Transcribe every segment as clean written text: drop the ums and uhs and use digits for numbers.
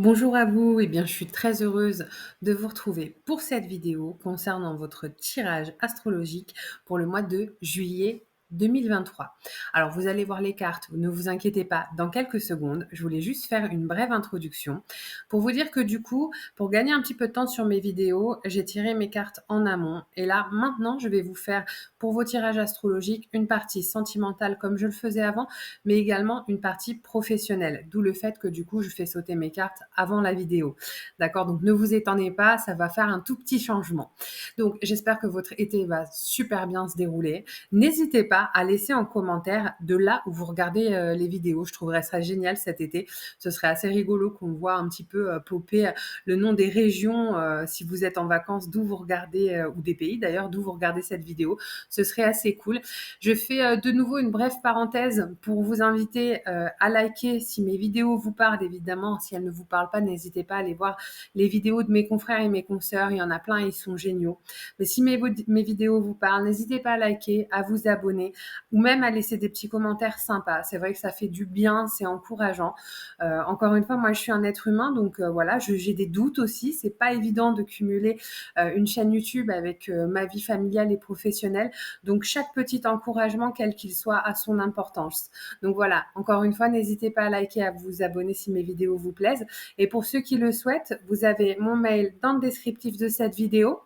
Bonjour à vous, je suis très heureuse de vous retrouver pour cette vidéo concernant votre tirage astrologique pour le mois de juillet 2023. Alors vous allez voir les cartes, ne vous inquiétez pas, dans quelques secondes, je voulais juste faire une brève introduction pour vous dire que du coup, pour gagner un petit peu de temps sur mes vidéos, j'ai tiré mes cartes en amont et là maintenant je vais vous faire pour vos tirages astrologiques une partie sentimentale comme je le faisais avant, mais également une partie professionnelle, d'où le fait que du coup je fais sauter mes cartes avant la vidéo. D'accord? Donc ne vous étonnez pas, ça va faire un tout petit changement. Donc j'espère que votre été va super bien se dérouler. N'hésitez pas à laisser en commentaire de là où vous regardez les vidéos. Je trouverais ça génial cet été. Ce serait assez rigolo qu'on voit un petit peu popper le nom des régions si vous êtes en vacances, d'où vous regardez, ou des pays d'ailleurs, d'où vous regardez cette vidéo. Ce serait assez cool. Je fais de nouveau une brève parenthèse pour vous inviter à liker si mes vidéos vous parlent. Évidemment, si elles ne vous parlent pas, n'hésitez pas à aller voir les vidéos de mes confrères et mes consoeurs. Il y en a plein, ils sont géniaux. Mais si mes vidéos vous parlent, n'hésitez pas à liker, à vous abonner ou même à laisser des petits commentaires sympas. C'est vrai que ça fait du bien, c'est encourageant. Encore une fois, moi je suis un être humain, donc voilà, j'ai des doutes aussi. C'est pas évident de cumuler une chaîne YouTube avec ma vie familiale et professionnelle. Donc chaque petit encouragement, quel qu'il soit, a son importance. Donc voilà, encore une fois, n'hésitez pas à liker, à vous abonner si mes vidéos vous plaisent. Et pour ceux qui le souhaitent, vous avez mon mail dans le descriptif de cette vidéo.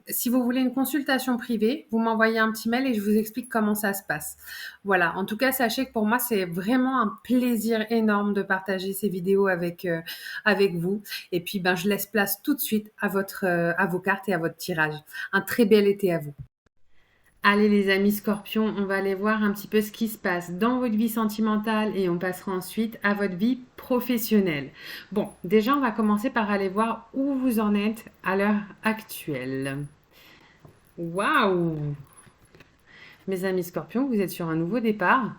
Si vous voulez une consultation privée, vous m'envoyez un petit mail et je vous explique comment ça se passe. Voilà, en tout cas, sachez que pour moi, c'est vraiment un plaisir énorme de partager ces vidéos avec vous. Et puis, je laisse place tout de suite à vos cartes et à votre tirage. Un très bel été à vous. Allez les amis scorpions, on va aller voir un petit peu ce qui se passe dans votre vie sentimentale et on passera ensuite à votre vie professionnelle. Bon, déjà on va commencer par aller voir où vous en êtes à l'heure actuelle. Waouh! Mes amis scorpions, vous êtes sur un nouveau départ,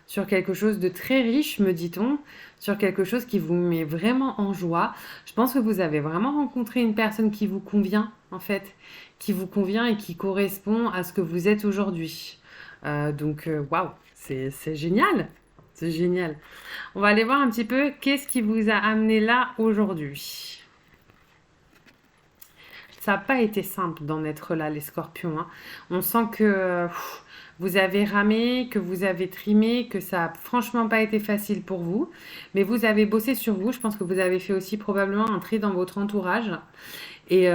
sur quelque chose de très riche, me dit-on, sur quelque chose qui vous met vraiment en joie. Je pense que vous avez vraiment rencontré une personne qui vous convient, en fait, qui vous convient et qui correspond à ce que vous êtes aujourd'hui. Waouh, c'est génial, c'est génial. On va aller voir un petit peu qu'est-ce qui vous a amené là aujourd'hui. Ça n'a pas été simple d'en être là, les scorpions, hein. On sent que vous avez ramé, que vous avez trimé, que ça n'a franchement pas été facile pour vous. Mais vous avez bossé sur vous. Je pense que vous avez fait aussi probablement un tri dans votre entourage. Et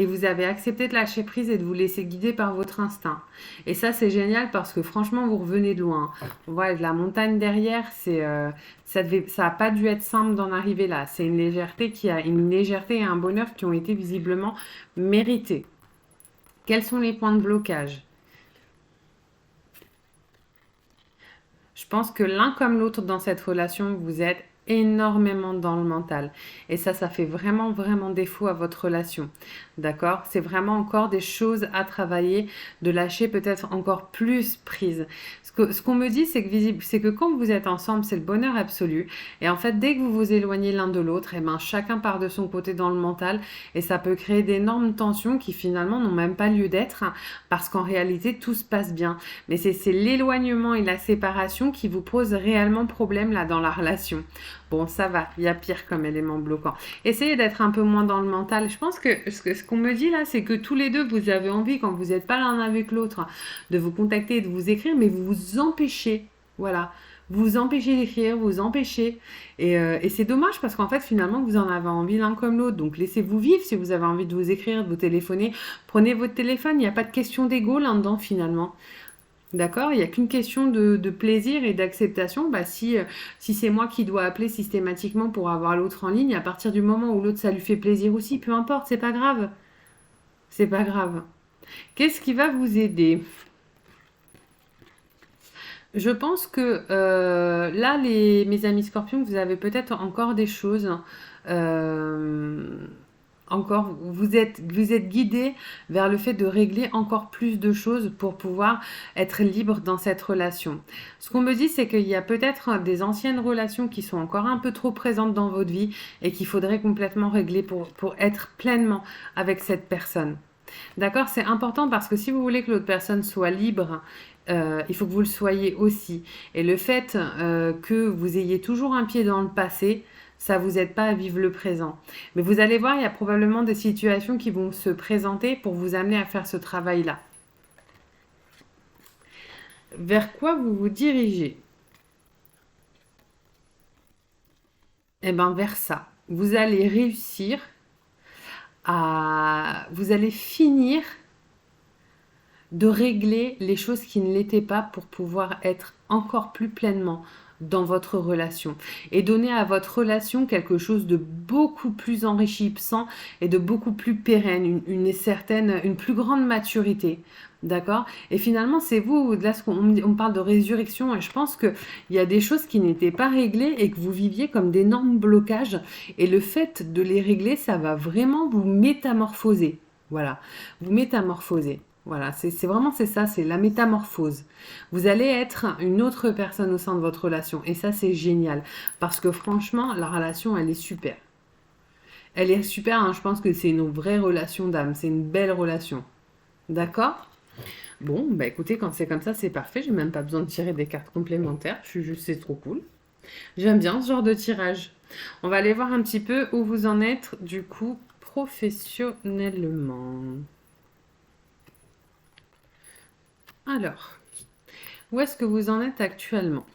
vous avez accepté de lâcher prise et de vous laisser guider par votre instinct. Et ça, c'est génial parce que franchement, vous revenez de loin. On voit la montagne derrière, ça n'a pas dû être simple d'en arriver là. C'est une légèreté et un bonheur qui ont été visiblement mérités. Quels sont les points de blocage? Je pense que l'un comme l'autre dans cette relation, vous êtes énormément dans le mental. Et ça fait vraiment, vraiment défaut à votre relation. D'accord? C'est vraiment encore des choses à travailler, de lâcher peut-être encore plus prise. Ce qu'on me dit, c'est que quand vous êtes ensemble, c'est le bonheur absolu. Et en fait, dès que vous vous éloignez l'un de l'autre, chacun part de son côté dans le mental. Et ça peut créer d'énormes tensions qui finalement n'ont même pas lieu d'être, hein, parce qu'en réalité, tout se passe bien. Mais c'est l'éloignement et la séparation qui vous posent réellement problème là dans la relation. Bon, ça va, il y a pire comme élément bloquant. Essayez d'être un peu moins dans le mental. Je pense que ce qu'on me dit là, c'est que tous les deux, vous avez envie, quand vous n'êtes pas l'un avec l'autre, de vous contacter et de vous écrire, mais vous vous empêchez. Voilà. Vous empêchez d'écrire, vous empêchez. Et c'est dommage parce qu'en fait, finalement, vous en avez envie l'un comme l'autre. Donc, laissez-vous vivre si vous avez envie de vous écrire, de vous téléphoner. Prenez votre téléphone, il n'y a pas de question d'ego là-dedans, finalement. D'accord? Il n'y a qu'une question de plaisir et d'acceptation. Si c'est moi qui dois appeler systématiquement pour avoir l'autre en ligne, à partir du moment où l'autre ça lui fait plaisir aussi, peu importe, c'est pas grave. C'est pas grave. Qu'est-ce qui va vous aider? Je pense que là, mes amis scorpions, vous avez peut-être encore des choses. euh, Encore, vous êtes guidé vers le fait de régler encore plus de choses pour pouvoir être libre dans cette relation. Ce qu'on me dit, c'est qu'il y a peut-être des anciennes relations qui sont encore un peu trop présentes dans votre vie et qu'il faudrait complètement régler pour être pleinement avec cette personne. D'accord? C'est important parce que si vous voulez que l'autre personne soit libre, il faut que vous le soyez aussi. Et le fait que vous ayez toujours un pied dans le passé, ça vous aide pas à vivre le présent. Mais vous allez voir, il y a probablement des situations qui vont se présenter pour vous amener à faire ce travail-là. Vers quoi vous vous dirigez? Eh bien, vers ça. Vous allez réussir vous allez finir de régler les choses qui ne l'étaient pas pour pouvoir être encore plus pleinement dans votre relation et donner à votre relation quelque chose de beaucoup plus enrichissant et de beaucoup plus pérenne, une plus grande maturité. D'accord? Et finalement, c'est vous, là, on parle de résurrection, et je pense qu'il y a des choses qui n'étaient pas réglées et que vous viviez comme d'énormes blocages. Et le fait de les régler, ça va vraiment vous métamorphoser. Voilà, vous métamorphoser. Voilà, c'est ça, c'est la métamorphose. Vous allez être une autre personne au sein de votre relation. Et ça, c'est génial. Parce que franchement, la relation, elle est super. Elle est super, hein, je pense que c'est une vraie relation d'âme. C'est une belle relation. D'accord? Bon, bah écoutez, quand c'est comme ça, c'est parfait. J'ai même pas besoin de tirer des cartes complémentaires. C'est trop cool. J'aime bien ce genre de tirage. On va aller voir un petit peu où vous en êtes, du coup, professionnellement. Alors, où est-ce que vous en êtes actuellement?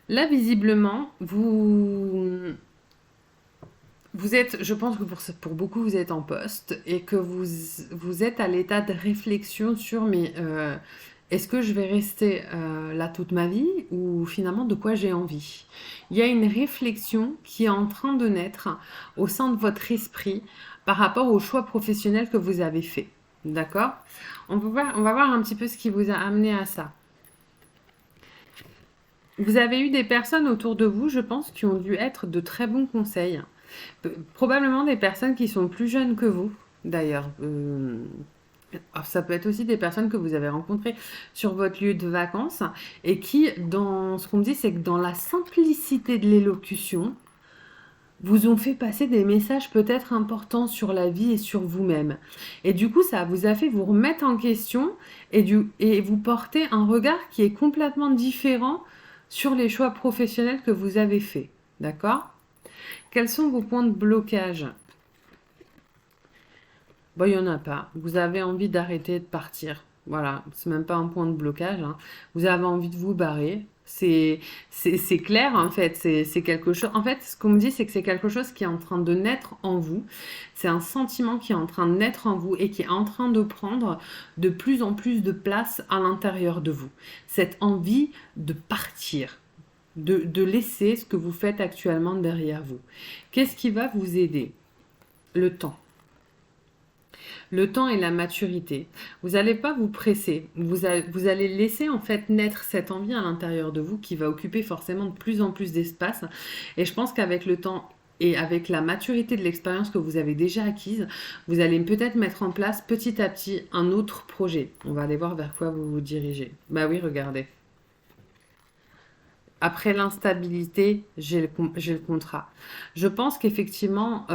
Là, visiblement, vous êtes, je pense que pour beaucoup, vous êtes en poste et que vous êtes à l'état de réflexion sur est-ce que je vais rester là toute ma vie ou finalement de quoi j'ai envie? Il y a une réflexion qui est en train de naître au sein de votre esprit par rapport au choix professionnel que vous avez fait. D'accord? On va voir un petit peu ce qui vous a amené à ça. Vous avez eu des personnes autour de vous, je pense, qui ont dû être de très bons conseils. Probablement des personnes qui sont plus jeunes que vous, d'ailleurs. Ça peut être aussi des personnes que vous avez rencontrées sur votre lieu de vacances et qui, ce qu'on me dit, c'est que dans la simplicité de l'élocution, vous ont fait passer des messages peut-être importants sur la vie et sur vous-même. Et du coup, ça vous a fait vous remettre en question et vous porter un regard qui est complètement différent sur les choix professionnels que vous avez faits. D'accord? Quels sont vos points de blocage? Bon, il n'y en a pas. Vous avez envie d'arrêter de partir. Voilà, c'est même pas un point de blocage, hein. Vous avez envie de vous barrer. C'est clair, en fait. C'est quelque chose. En fait, ce qu'on me dit, c'est que c'est quelque chose qui est en train de naître en vous. C'est un sentiment qui est en train de naître en vous et qui est en train de prendre de plus en plus de place à l'intérieur de vous. Cette envie de partir, de laisser ce que vous faites actuellement derrière vous. Qu'est-ce qui va vous aider? Le temps. Le temps et la maturité. Vous n'allez pas vous presser. Vous allez laisser en fait naître cette envie à l'intérieur de vous qui va occuper forcément de plus en plus d'espace. Et je pense qu'avec le temps et avec la maturité de l'expérience que vous avez déjà acquise, vous allez peut-être mettre en place petit à petit un autre projet. On va aller voir vers quoi vous vous dirigez. Bah oui, regardez. Après l'instabilité, j'ai le contrat. Je pense qu'effectivement,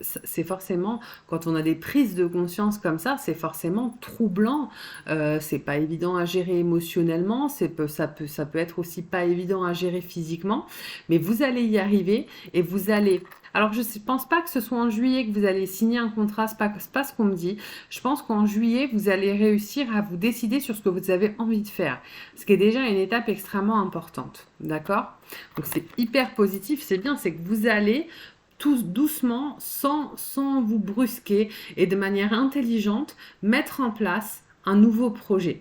c'est forcément, quand on a des prises de conscience comme ça, c'est forcément troublant. C'est pas évident à gérer émotionnellement, ça peut être aussi pas évident à gérer physiquement, mais vous allez y arriver et vous allez. Alors, je ne pense pas que ce soit en juillet que vous allez signer un contrat, c'est pas ce qu'on me dit. Je pense qu'en juillet, vous allez réussir à vous décider sur ce que vous avez envie de faire, ce qui est déjà une étape extrêmement importante. D'accord? Donc, c'est hyper positif, c'est bien, c'est que vous allez tous doucement, sans vous brusquer et de manière intelligente, mettre en place un nouveau projet.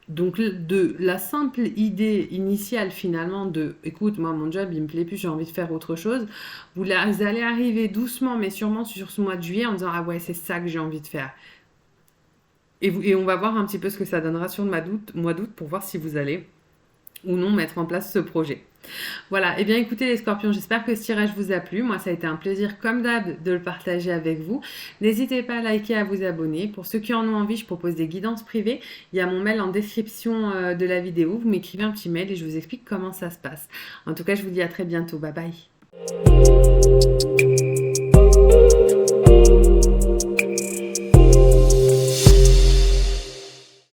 Donc, de la simple idée initiale finalement de « écoute, moi mon job il me plaît plus, j'ai envie de faire autre chose », vous allez arriver doucement mais sûrement sur ce mois de juillet en disant « ah ouais, c'est ça que j'ai envie de faire ». Et on va voir un petit peu ce que ça donnera sur le mois d'août pour voir si vous allez ou non mettre en place ce projet. Voilà, et bien écoutez les scorpions, j'espère que ce tirage vous a plu. Moi, ça a été un plaisir comme d'hab de le partager avec vous. N'hésitez pas à liker, à vous abonner. Pour ceux qui en ont envie, je propose des guidances privées. Il y a mon mail en description de la vidéo. Vous m'écrivez un petit mail et je vous explique comment ça se passe. En tout cas, je vous dis à très bientôt. Bye bye.